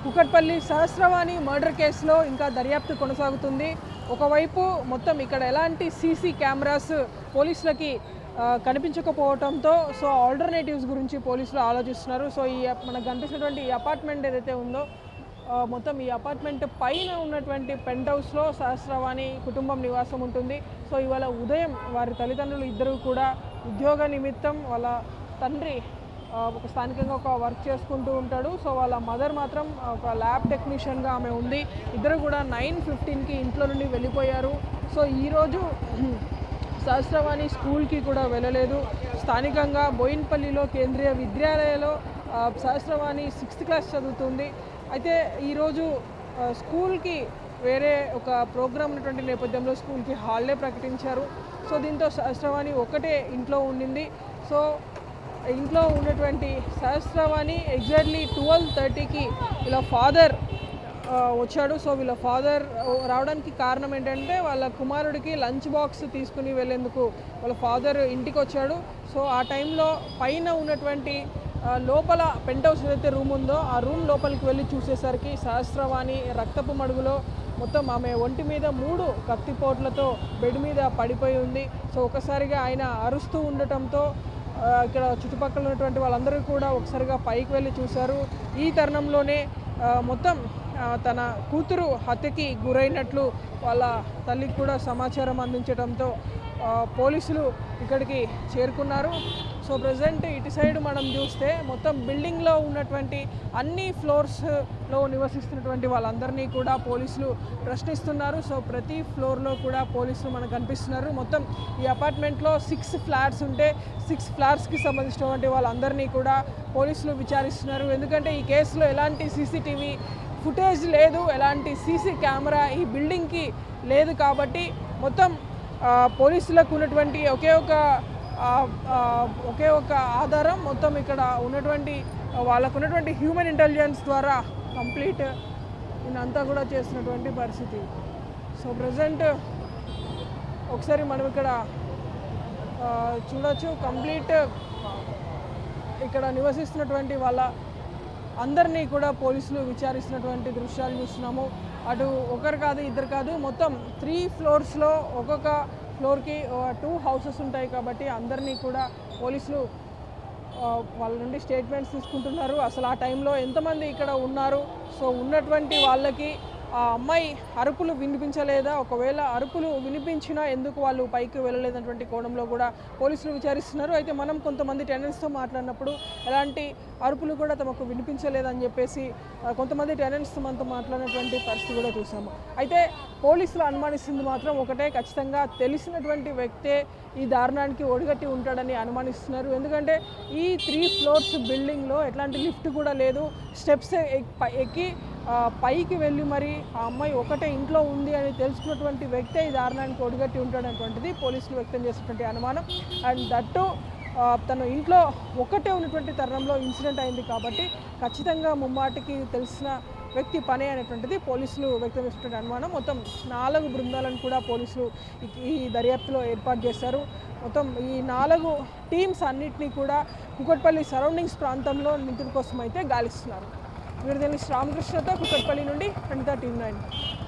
Kukatpally Sahasravani murder కేసులో ఇంకా దర్యాప్తు కొనసాగుతుంది. ఒకవైపు మొత్తం ఇక్కడ ఎలాంటి సీసీ కెమెరాస్ పోలీసులకి కనిపించకపోవడంతో సో ఆల్టర్నేటివ్స్ గురించి పోలీసులు ఆలోచిస్తున్నారు. సో ఈ మనకు కనిపిస్తున్నటువంటి ఈ అపార్ట్మెంట్ ఏదైతే ఉందో మొత్తం ఈ అపార్ట్మెంట్ పైన ఉన్నటువంటి పెంట్ హౌస్లో సహస్రవాణి కుటుంబం నివాసం ఉంటుంది. సో ఇవాళ ఉదయం వారి తల్లిదండ్రులు ఇద్దరు కూడా ఉద్యోగ నిమిత్తం వాళ్ళ తండ్రి ఒక స్థానికంగా ఒక వర్క్ చేసుకుంటూ ఉంటాడు. సో వాళ్ళ మదర్ మాత్రం ఒక ల్యాబ్ టెక్నీషియన్గా ఆమె ఉంది. ఇద్దరు కూడా 9:15కి ఇంట్లో నుండి వెళ్ళిపోయారు. సో ఈరోజు సహస్రవాణి స్కూల్కి కూడా వెళ్ళలేదు. స్థానికంగా బోయిన్పల్లిలో కేంద్రీయ విద్యాలయంలో సహస్రవాణి 6th క్లాస్ చదువుతుంది. అయితే ఈరోజు స్కూల్కి వేరే ఒక ప్రోగ్రామ్ ఉన్నటువంటి నేపథ్యంలో స్కూల్కి హాలిడే ప్రకటించారు. సో దీంతో సహస్రవాణి ఒకటే ఇంట్లో ఉండింది. సో ఇంట్లో ఉన్నటువంటి సహస్రవాణి ఎగ్జాక్ట్లీ 12:30కి వీళ్ళ ఫాదర్ వచ్చాడు. సో వీళ్ళ ఫాదర్ రావడానికి కారణం ఏంటంటే వాళ్ళ కుమారుడికి లంచ్ బాక్స్ తీసుకుని వెళ్ళేందుకు వాళ్ళ ఫాదర్ ఇంటికి వచ్చాడు. సో ఆ టైంలో పైన ఉన్నటువంటి లోపల పెంట్ హౌస్ ఏదైతే రూమ్ ఉందో ఆ రూమ్ లోపలికి వెళ్ళి చూసేసరికి సహస్రవాణి రక్తపు మడుగులో మొత్తం ఆమె ఒంటి మీద 3 కత్తిపోట్లతో బెడ్ మీద పడిపోయి ఉంది. సో ఒకసారిగా ఆయన అరుస్తూ ఉండటంతో ఇక్కడ చుట్టుపక్కల ఉన్నటువంటి వాళ్ళందరూ కూడా ఒకసారిగా పైకి వెళ్ళి చూశారు. ఈ తరుణంలోనే మొత్తం తన కూతురు హత్యకి గురైనట్లు వాళ్ళ తల్లికి కూడా సమాచారం అందించడంతో పోలీసులు ఇక్కడికి చేరుకున్నారు. సో ప్రజెంట్ ఇటు సైడ్ మనం చూస్తే మొత్తం బిల్డింగ్లో ఉన్నటువంటి అన్ని ఫ్లోర్స్లో నివసిస్తున్నటువంటి వాళ్ళందరినీ కూడా పోలీసులు ప్రశ్నిస్తున్నారు. సో ప్రతి ఫ్లోర్లో కూడా పోలీసులు మనకు కనిపిస్తున్నారు. మొత్తం ఈ అపార్ట్మెంట్లో 6 ఫ్లాట్స్ ఉంటే 6 ఫ్లాట్స్కి సంబంధించినటువంటి వాళ్ళందరినీ కూడా పోలీసులు విచారిస్తున్నారు. ఎందుకంటే ఈ కేసులో ఎలాంటి సీసీటీవీ ఫుటేజ్ లేదు, ఎలాంటి సీసీ కెమెరా ఈ బిల్డింగ్కి లేదు. కాబట్టి మొత్తం పోలీసులకు ఉన్నటువంటి ఒకే ఒక ఆధారం మొత్తం ఇక్కడ ఉన్నటువంటి వాళ్ళకు ఉన్నటువంటి హ్యూమన్ ఇంటెలిజెన్స్ ద్వారా కంప్లీట్ ఇదంతా కూడా చేస్తున్నటువంటి పరిస్థితి. సో ప్రజెంట్ ఒకసారి మనం ఇక్కడ చూడొచ్చు. కంప్లీట్ ఇక్కడ నివసిస్తున్నటువంటి వాళ్ళ అందరినీ కూడా పోలీసులు విచారిస్తున్నటువంటి దృశ్యాలు చూస్తున్నాము. అటు ఒకరు కాదు ఇద్దరు కాదు మొత్తం 3 ఫ్లోర్స్లో ఒక్కొక్క ఫ్లోర్కి 2 హౌసెస్ ఉంటాయి. కాబట్టి అందరినీ కూడా పోలీసులు వాళ్ళ నుండి స్టేట్మెంట్స్ తీసుకుంటున్నారు. అసలు ఆ టైంలో ఎంతమంది ఇక్కడ ఉన్నారు, సో ఉన్నటువంటి వాళ్ళకి ఆ అమ్మాయి అరుపులు వినిపించలేదా, ఒకవేళ అరుపులు వినిపించినా ఎందుకు వాళ్ళు పైకి వెళ్ళలేదన్నటువంటి కోణంలో కూడా పోలీసులు విచారిస్తున్నారు. అయితే మనం కొంతమంది టెనెంట్స్తో మాట్లాడినప్పుడు ఎలాంటి అరుపులు కూడా తమకు వినిపించలేదని చెప్పేసి కొంతమంది టెనెంట్స్తో మనతో మాట్లాడినటువంటి పరిస్థితి కూడా చూసాము. అయితే పోలీసులు అనుమానిస్తుంది మాత్రం ఒకటే, ఖచ్చితంగా తెలిసినటువంటి వ్యక్తే ఈ దారుణానికి ఒడిగట్టి ఉంటాడని అనుమానిస్తున్నారు. ఎందుకంటే ఈ 3 ఫ్లోర్స్ బిల్డింగ్లో ఎట్లాంటి లిఫ్ట్ కూడా లేదు. స్టెప్స్ ఎక్కి పైకి వెళ్ళి మరి ఆ అమ్మాయి ఒకటే ఇంట్లో ఉంది అని తెలుసుకున్నటువంటి వ్యక్తే ఈ దారుణానికి ఒడిగట్టి ఉంటాడనేటువంటిది పోలీసులు వ్యక్తం చేసినటువంటి అనుమానం. అండ్ దట్టు తను ఇంట్లో ఒకటే ఉన్నటువంటి తరుణంలో ఇన్సిడెంట్ అయింది కాబట్టి ఖచ్చితంగా ముమ్మాటికి తెలిసిన వ్యక్తి పనే అనేటువంటిది పోలీసులు వ్యక్తం చేసినటువంటి అనుమానం. మొత్తం 4 బృందాలను కూడా పోలీసులు ఈ దర్యాప్తులో ఏర్పాటు చేశారు. మొత్తం ఈ 4 టీమ్స్ అన్నింటినీ కూడా కుకట్పల్లి సరౌండింగ్స్ ప్రాంతంలో నిందితుల కోసం అయితే గాలిస్తున్నారు. వీరు దీన్ని రామకృష్ణతో కుకట్పల్లి నుండి ప్రణిత టీమ్ 9.